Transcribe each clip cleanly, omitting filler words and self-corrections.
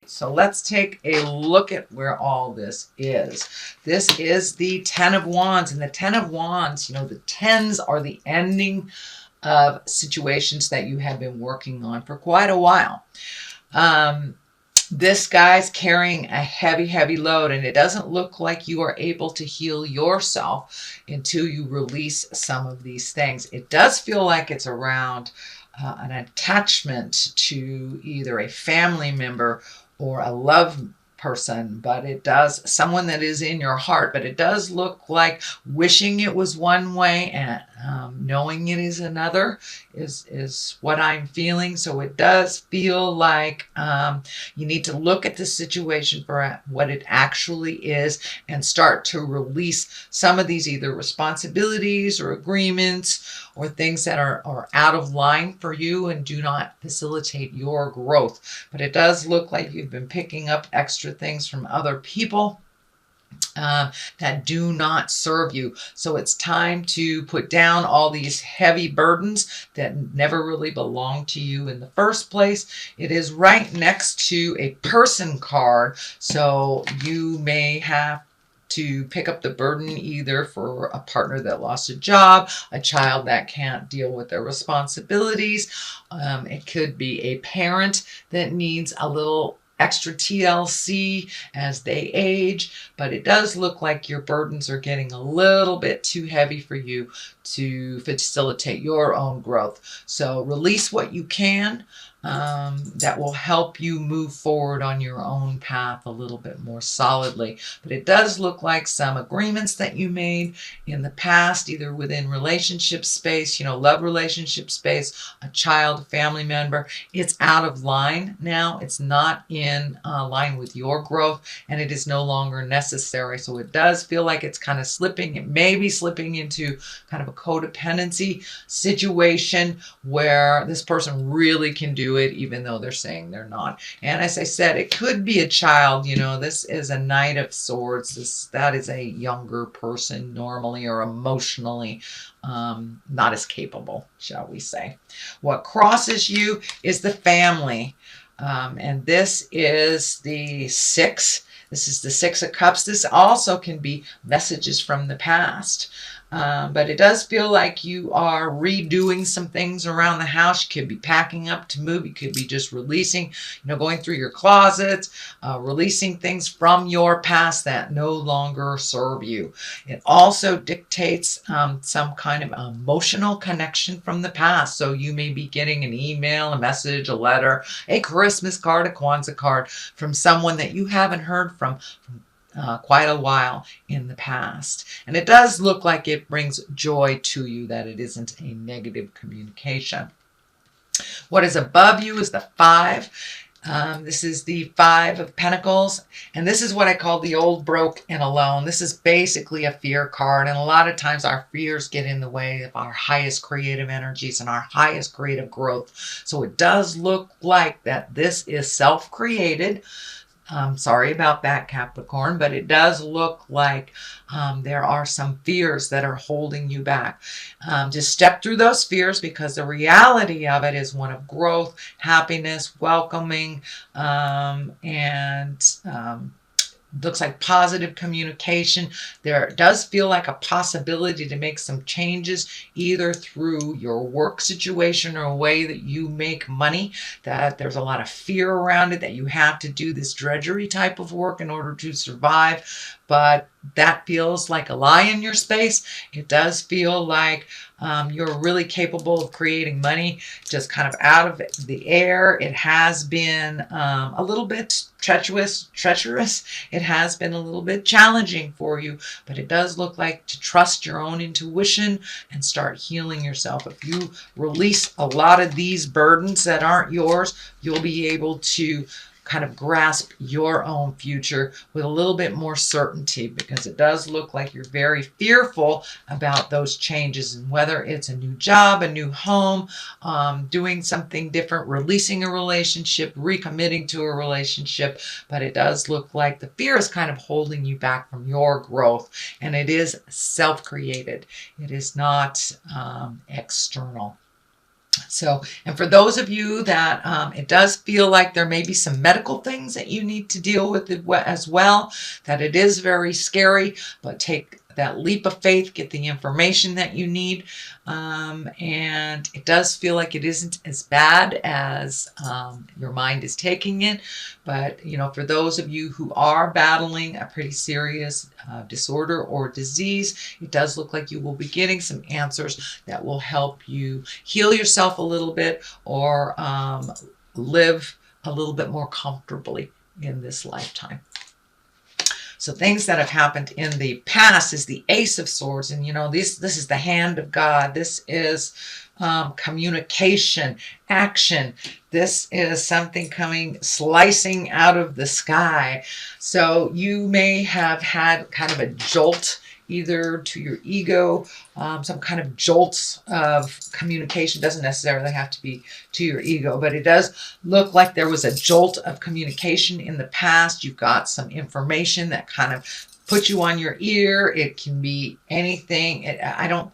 So let's take a look at where all this is. This is the Ten of Wands. And the Ten of Wands, you know, the tens are the ending of situations that you have been working on for quite a while. This guy's carrying a heavy, heavy load, and it doesn't look like you are able to heal yourself until you release some of these things. It does feel like it's around an attachment to either a family member or a love person, but it does, someone that is in your heart, but it does look like wishing it was one way and knowing it is another is what I'm feeling. So it does feel like you need to look at the situation for what it actually is and start to release some of these either responsibilities or agreements or things that are out of line for you and do not facilitate your growth. But it does look like you've been picking up extra things from other people that do not serve you. So it's time to put down all these heavy burdens that never really belonged to you in the first place. It is right next to a person card. So you may have to pick up the burden either for a partner that lost a job, a child that can't deal with their responsibilities. It could be a parent that needs a little extra TLC as they age, but it does look like your burdens are getting a little bit too heavy for you to facilitate your own growth. So release what you can. That will help you move forward on your own path a little bit more solidly. But it does look like some agreements that you made in the past, either within relationship space, you know, love relationship space, a child, a family member, it's out of line now. It's not in line with your growth, and it is no longer necessary. So it does feel like it's kind of slipping. It may be slipping into kind of a codependency situation where this person really can do it even though they're saying they're not. And as I said, it could be a child. You know, this is a Knight of Swords. That is a younger person normally, or emotionally not as capable, shall we say. What crosses you is the family. And this is the Six. This is the Six of Cups. This also can be messages from the past. But it does feel like you are redoing some things around the house. You could be packing up to move. You could be just releasing, going through your closets, releasing things from your past that no longer serve you. It also dictates some kind of emotional connection from the past. So you may be getting an email, a message, a letter, a Christmas card, a Kwanzaa card from someone that you haven't heard from quite a while in the past. And it does look like it brings joy to you, that it isn't a negative communication. What is above you is the Five. This is the Five of Pentacles, and this is what I call the old, broke, and alone. This is basically a fear card, and a lot of times our fears get in the way of our highest creative energies and our highest creative growth. So it does look like that this is self-created. Sorry about that, Capricorn, but it does look like there are some fears that are holding you back. Just step through those fears, because the reality of it is one of growth, happiness, welcoming, and looks like positive communication. There does feel like a possibility to make some changes, either through your work situation or a way that you make money, that there's a lot of fear around it, that you have to do this drudgery type of work in order to survive. But that feels like a lie in your space. It does feel like you're really capable of creating money just kind of out of the air. It has been a little bit treacherous. It has been a little bit challenging for you, but it does look like to trust your own intuition and start healing yourself. If you release a lot of these burdens that aren't yours, you'll be able to kind of grasp your own future with a little bit more certainty, because it does look like you're very fearful about those changes, and whether it's a new job, a new home, doing something different, releasing a relationship, recommitting to a relationship. But it does look like the fear is kind of holding you back from your growth, and it is self-created. It is not external. So, and for those of you that it does feel like there may be some medical things that you need to deal with as well, that it is very scary, but take that leap of faith, get the information that you need. And it does feel like it isn't as bad as your mind is taking it. But, you know, for those of you who are battling a pretty serious disorder or disease, it does look like you will be getting some answers that will help you heal yourself a little bit, or live a little bit more comfortably in this lifetime. So things that have happened in the past is the Ace of Swords. And, you know, this is the hand of God. This is communication, action. This is something coming, slicing out of the sky. So you may have had kind of a jolt either to your ego, some kind of jolts of communication. Doesn't necessarily have to be to your ego, but it does look like there was a jolt of communication in the past. You've got some information that kind of put you on your ear. It can be anything. I don't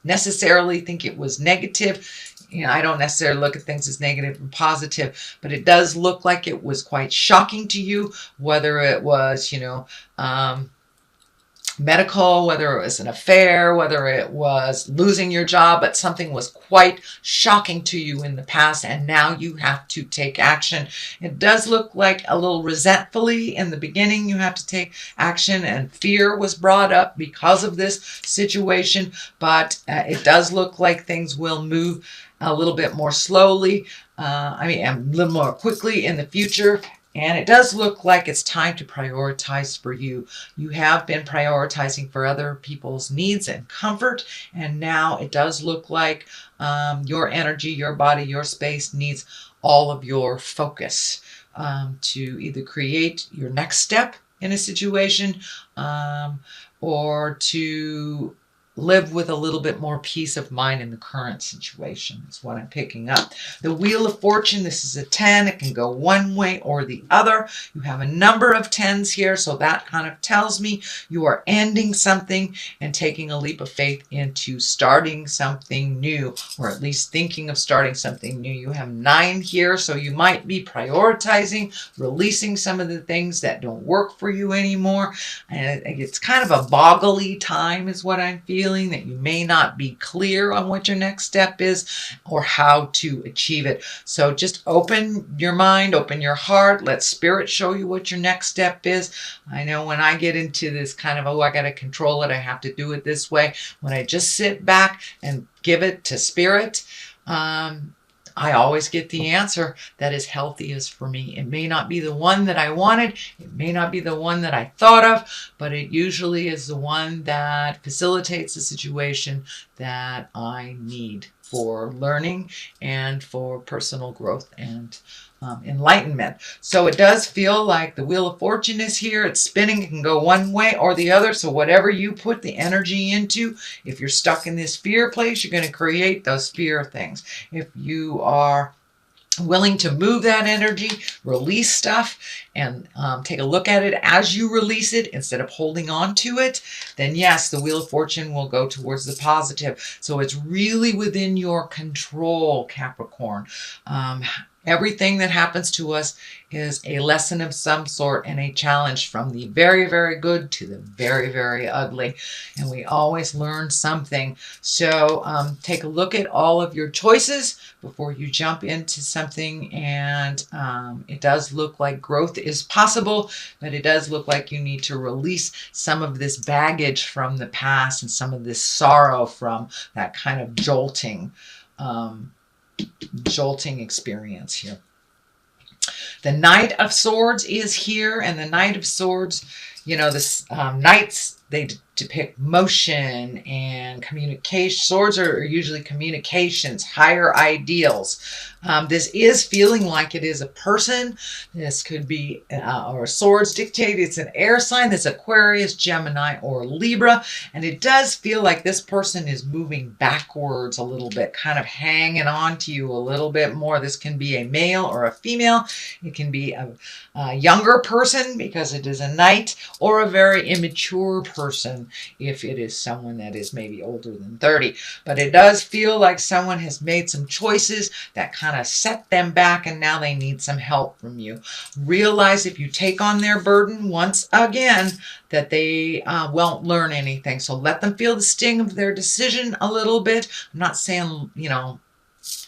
necessarily think it was negative. You know, I don't necessarily look at things as negative and positive, but it does look like it was quite shocking to you, whether it was, you know, medical, whether it was an affair, whether it was losing your job, but something was quite shocking to you in the past, and now you have to take action. It does look like a little resentfully in the beginning you have to take action, and fear was brought up because of this situation, but it does look like things will move a little bit more slowly, a little more quickly in the future. And it does look like it's time to prioritize for you. You have been prioritizing for other people's needs and comfort. And now it does look like your energy, your body, your space needs all of your focus to either create your next step in a situation or to live with a little bit more peace of mind in the current situation is what I'm picking up. The Wheel of Fortune, this is a 10. It can go one way or the other. You have a number of 10s here, so that kind of tells me you are ending something and taking a leap of faith into starting something new, or at least thinking of starting something new. You have 9 here, so you might be prioritizing, releasing some of the things that don't work for you anymore. And it's kind of a boggly time is what I'm feeling, that you may not be clear on what your next step is or how to achieve it. So just open your mind, open your heart, let spirit show you what your next step is. I know when I get into this kind of, oh, I got to control it, I have to do it this way. When I just sit back and give it to spirit, I always get the answer that is healthiest for me. It may not be the one that I wanted. It may not be the one that I thought of, but it usually is the one that facilitates the situation that I need for learning and for personal growth and enlightenment. So it does feel like the Wheel of Fortune is here. It's spinning. It can go one way or the other. So whatever you put the energy into, if you're stuck in this fear place, you're going to create those fear things. If you are willing to move that energy, release stuff, and take a look at it as you release it instead of holding on to it, then yes, the Wheel of Fortune will go towards the positive. So it's really within your control, Capricorn. Everything that happens to us is a lesson of some sort and a challenge, from the very, very good to the very, very ugly. And we always learn something. So take a look at all of your choices before you jump into something. And it does look like growth is possible, but it does look like you need to release some of this baggage from the past and some of this sorrow from that kind of jolting experience here. The Knight of Swords is here, and the Knight of Swords, you know, this knights, they depict motion and communication. Swords are usually communications, higher ideals. This is feeling like it is a person. This could be, or swords dictate it's an air sign. That's Aquarius, Gemini, or Libra. And it does feel like this person is moving backwards a little bit, kind of hanging on to you a little bit more. This can be a male or a female. It can be a younger person because it is a knight, or a very immature person if it is someone that is maybe older than 30. But it does feel like someone has made some choices that kind of set them back, and now they need some help from you. Realize if you take on their burden once again, that they won't learn anything. So let them feel the sting of their decision a little bit. I'm not saying, you know,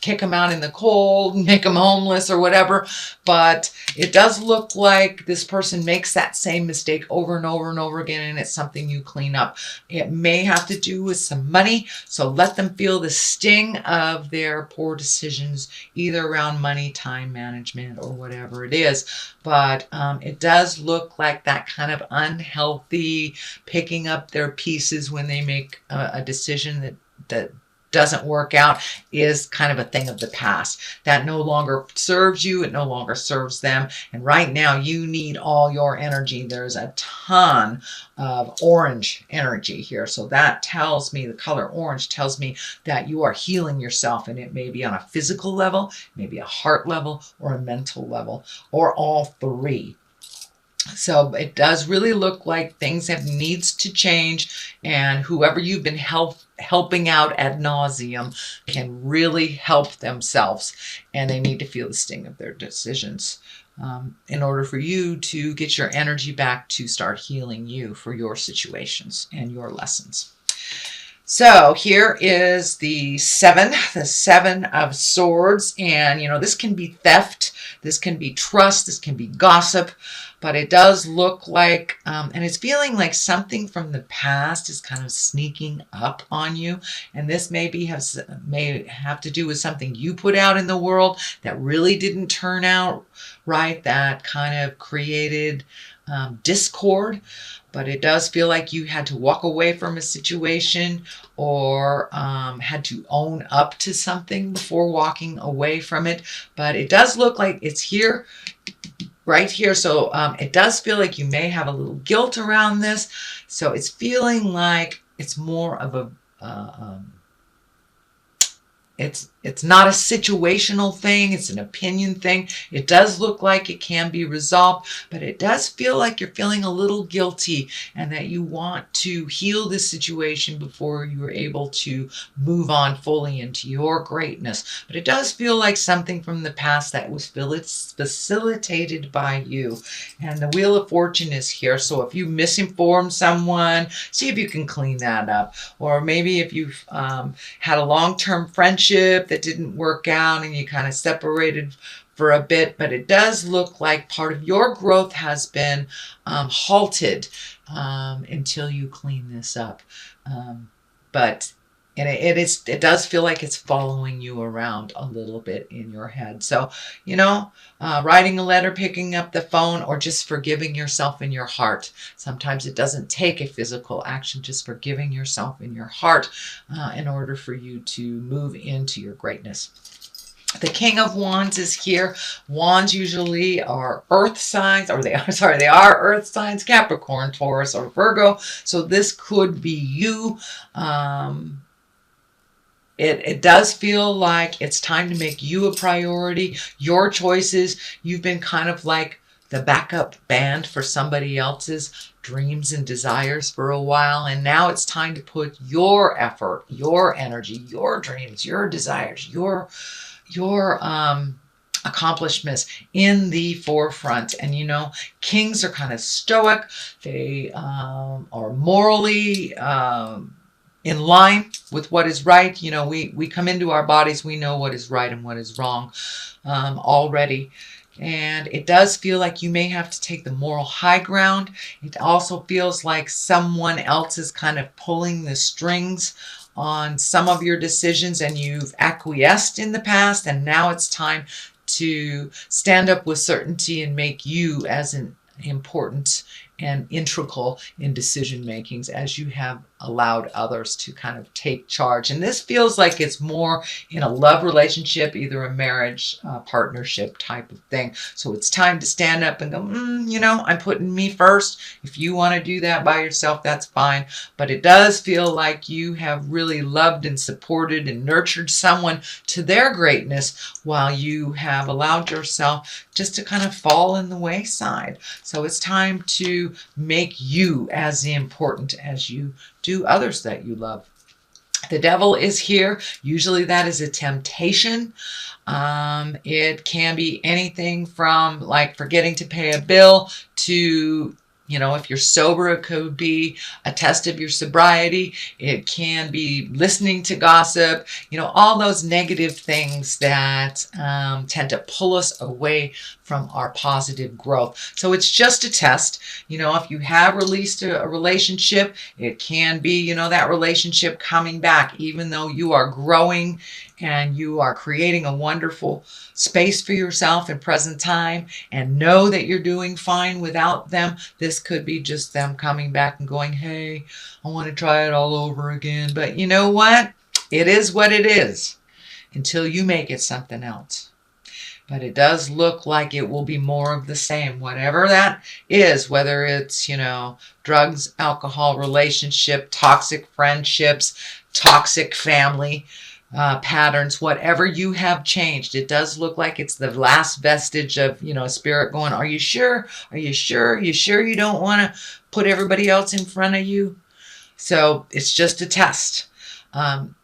kick them out in the cold, make them homeless or whatever. But it does look like this person makes that same mistake over and over and over again, and it's something you clean up. It may have to do with some money, so let them feel the sting of their poor decisions, either around money, time management, or whatever it is. But it does look like that kind of unhealthy picking up their pieces when they make a decision that doesn't work out is kind of a thing of the past. That no longer serves you. It no longer serves them. And right now you need all your energy. There's a ton of orange energy here. So that tells me, the color orange tells me that you are healing yourself, and it may be on a physical level, maybe a heart level, or a mental level, or all three. So it does really look like things have needs to change, and whoever you've been helping out ad nauseum can really help themselves, and they need to feel the sting of their decisions in order for you to get your energy back to start healing you for your situations and your lessons. So here is the seven of swords, and you know, this can be theft, this can be trust, this can be gossip, but it does look like, and it's feeling like something from the past is kind of sneaking up on you, and this may have to do with something you put out in the world that really didn't turn out right, that kind of created discord. But it does feel like you had to walk away from a situation, or had to own up to something before walking away from it. But it does look like it's here, right here. So it does feel like you may have a little guilt around this. So it's feeling like it's more of a it's not a situational thing. It's an opinion thing. It does look like it can be resolved, but it does feel like you're feeling a little guilty, and that you want to heal this situation before you are able to move on fully into your greatness. But it does feel like something from the past that was facilitated by you. And the Wheel of Fortune is here. So if you misinformed someone, see if you can clean that up. Or maybe if you've had a long-term friendship that didn't work out and you kind of separated for a bit, but it does look like part of your growth has been halted until you clean this up. But it does feel like it's following you around a little bit in your head. So, you know, writing a letter, picking up the phone, or just forgiving yourself in your heart. Sometimes it doesn't take a physical action, just forgiving yourself in your heart in order for you to move into your greatness. The King of Wands is here. Wands usually are earth signs, or they are earth signs, Capricorn, Taurus, or Virgo. So this could be you. It does feel like it's time to make you a priority. Your choices. You've been kind of like the backup band for somebody else's dreams and desires for a while. And now it's time to put your effort, your energy, your dreams, your desires, your accomplishments in the forefront. And you know, kings are kind of stoic. They are morally in line with what is right. You know, we come into our bodies, we know what is right and what is wrong already. And it does feel like you may have to take the moral high ground. It also feels like someone else is kind of pulling the strings on some of your decisions, and you've acquiesced in the past, and now it's time to stand up with certainty and make you as an important and integral in decision makings, as you have allowed others to kind of take charge. And this feels like it's more in a love relationship, either a marriage, partnership type of thing. So it's time to stand up and go, you know, I'm putting me first. If you want to do that by yourself, that's fine. But it does feel like you have really loved and supported and nurtured someone to their greatness, while you have allowed yourself just to kind of fall in the wayside. So it's time to to make you as important as you do others that you love. The devil is here. Usually that is a temptation. It can be anything from like forgetting to pay a bill to, if you're sober, it could be a test of your sobriety. It can be listening to gossip, all those negative things that tend to pull us away from our positive growth. So it's just a test. If you have released a relationship, it can be, that relationship coming back, even though you are growing and you are creating a wonderful space for yourself in present time, and know that you're doing fine without them. This could be just them coming back and going, hey, I want to try it all over again. But you know what? It is what it is until you make it something else. But it does look like it will be more of the same, whatever that is, whether it's, drugs, alcohol, relationship, toxic friendships, toxic family patterns, whatever you have changed. It does look like it's the last vestige of, spirit going, are you sure? Are you sure? Are you sure you don't want to put everybody else in front of you? So it's just a test. And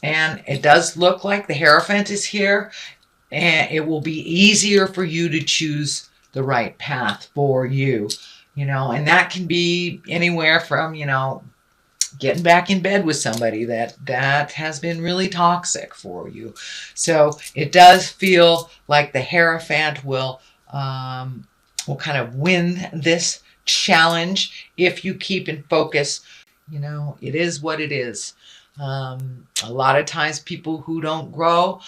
it does look like the Hierophant is here, and it will be easier for you to choose the right path for you, and that can be anywhere from, getting back in bed with somebody that has been really toxic for you. So it does feel like the Hierophant will kind of win this challenge if you keep in focus. It is what it is. A lot of times people who don't grow,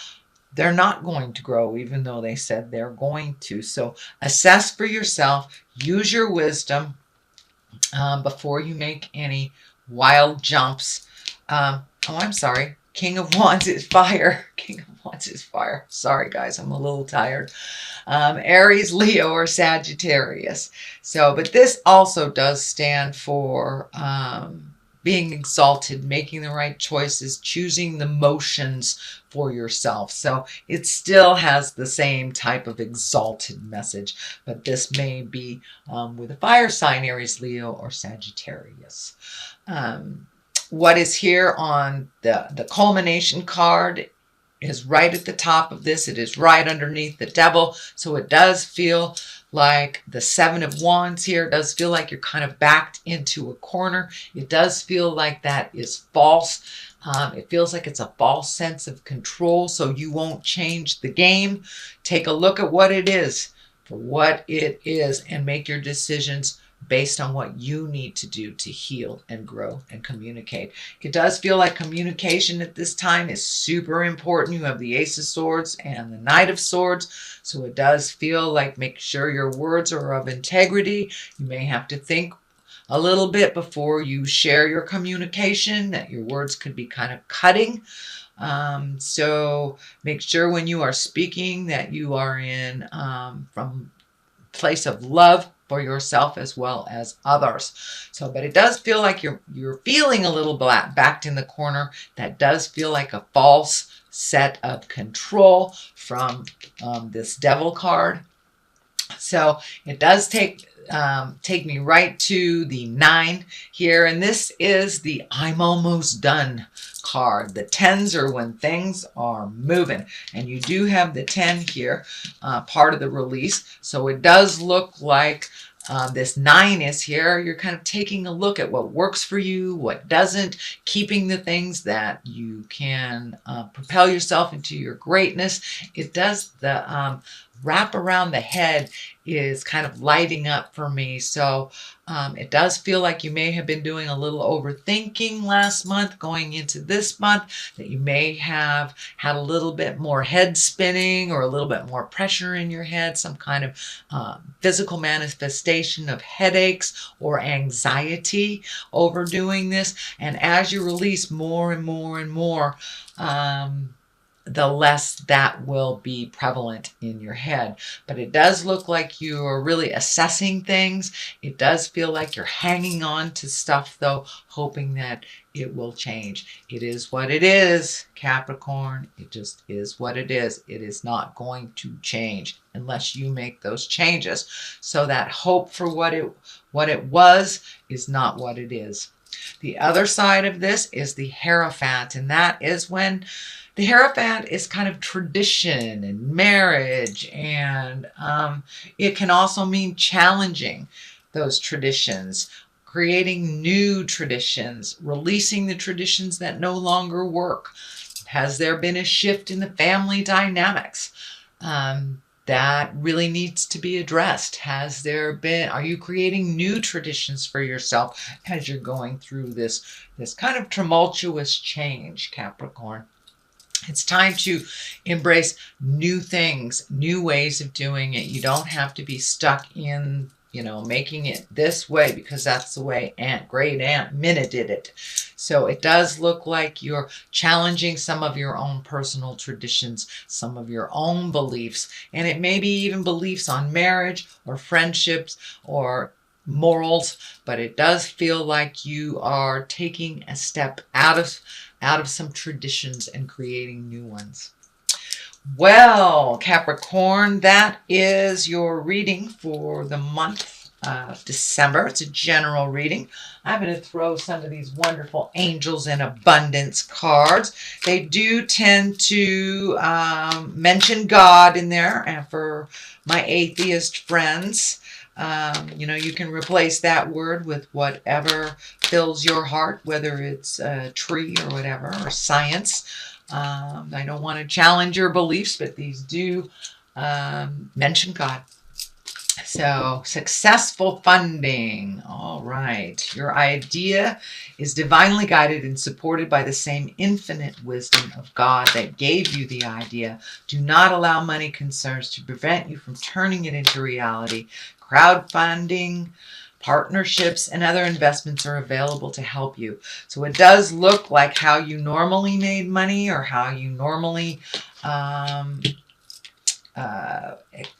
they're not going to grow, even though they said they're going to. So assess for yourself, use your wisdom before you make any wild jumps. I'm sorry. King of Wands is fire. King of Wands is fire. Sorry, guys. I'm a little tired. Aries, Leo, or Sagittarius. But this also does stand for being exalted, making the right choices, choosing the motions for yourself. So it still has the same type of exalted message, but this may be with a fire sign, Aries, Leo, or Sagittarius. What is here on the culmination card is right at the top of this. It is right underneath the devil. So it does feel like the Seven of Wands here. It does feel like you're kind of backed into a corner. It does feel like that is false. It feels like it's a false sense of control, so you won't change the game. Take a look at what it is for what it is and make your decisions based on what you need to do to heal and grow and communicate. It does feel like communication at this time is super important. You have the Ace of Swords and the Knight of Swords. So it does feel like make sure your words are of integrity. You may have to think a little bit before you share your communication, that your words could be kind of cutting. So make sure when you are speaking that you are in from a place of love for yourself as well as others. But it does feel like you're feeling a little backed in the corner. That does feel like a false set of control from this Devil card. So it does take me right to the 9 here, and this is the I'm almost done card. The 10s are when things are moving, and you do have the 10 here, part of the release. So it does look like this 9 is here. You're kind of taking a look at what works for you, what doesn't, keeping the things that you can propel yourself into your greatness. It does the wrap around the head is kind of lighting up for me. So it does feel like you may have been doing a little overthinking last month going into this month, that you may have had a little bit more head spinning or a little bit more pressure in your head, some kind of physical manifestation of headaches or anxiety over doing this. And as you release more and more and more, the less that will be prevalent in your head. But it does look like you're really assessing things. It does feel like you're hanging on to stuff, though, hoping that it will change. It is what it is, Capricorn. It just is what it is. It is not going to change unless you make those changes. So that hope for what it was is not what it is. The other side of this is the Hierophant, and that is when the Hierophant is kind of tradition and marriage, and it can also mean challenging those traditions, creating new traditions, releasing the traditions that no longer work. Has there been a shift in the family dynamics? That really needs to be addressed. Are you creating new traditions for yourself as you're going through this kind of tumultuous change, Capricorn? It's time to embrace new things, new ways of doing it. You don't have to be stuck in, making it this way because that's the way great Aunt Minna did it. So it does look like you're challenging some of your own personal traditions, some of your own beliefs, and it may be even beliefs on marriage or friendships or morals, but it does feel like you are taking a step out of some traditions and creating new ones. Well, Capricorn, that is your reading for the month of December. It's a general reading. I'm going to throw some of these wonderful Angels in Abundance cards. They do tend to mention God in there, and for my atheist friends, you can replace that word with whatever fills your heart, whether it's a tree or whatever, or science. I don't want to challenge your beliefs, but these do mention God. So, successful funding. All right. Your idea is divinely guided and supported by the same infinite wisdom of God that gave you the idea. Do not allow money concerns to prevent you from turning it into reality. Crowdfunding, partnerships, and other investments are available to help you. So it does look like how you normally made money or how you normally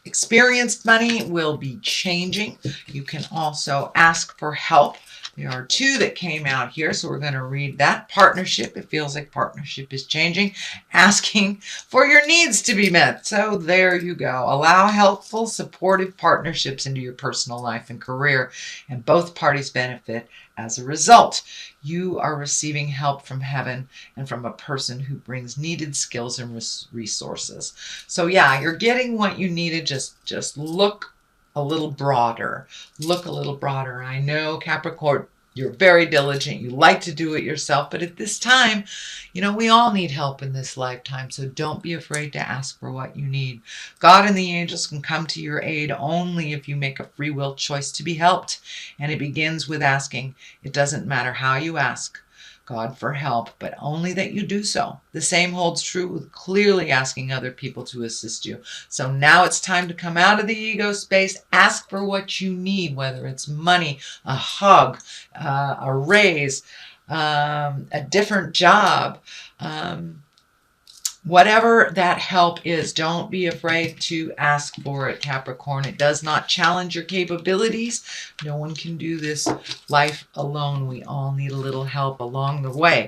experienced money will be changing. You can also ask for help. There are two that came out here, so we're going to read that. Partnership. It feels like partnership is changing. Asking for your needs to be met. So there you go. Allow helpful, supportive partnerships into your personal life and career, and both parties benefit as a result. You are receiving help from heaven and from a person who brings needed skills and resources. So yeah, you're getting what you needed. Just look a little broader. Look a little broader. I know, Capricorn, you're very diligent. You like to do it yourself. But at this time, we all need help in this lifetime. So don't be afraid to ask for what you need. God and the angels can come to your aid only if you make a free will choice to be helped. And it begins with asking. It doesn't matter how you ask God for help, but only that you do so. The same holds true with clearly asking other people to assist you. So now it's time to come out of the ego space, ask for what you need, whether it's money, a hug, a raise, a different job, whatever that help is. Don't be afraid to ask for it, Capricorn. It does not challenge your capabilities. No one can do this life alone. We all need a little help along the way.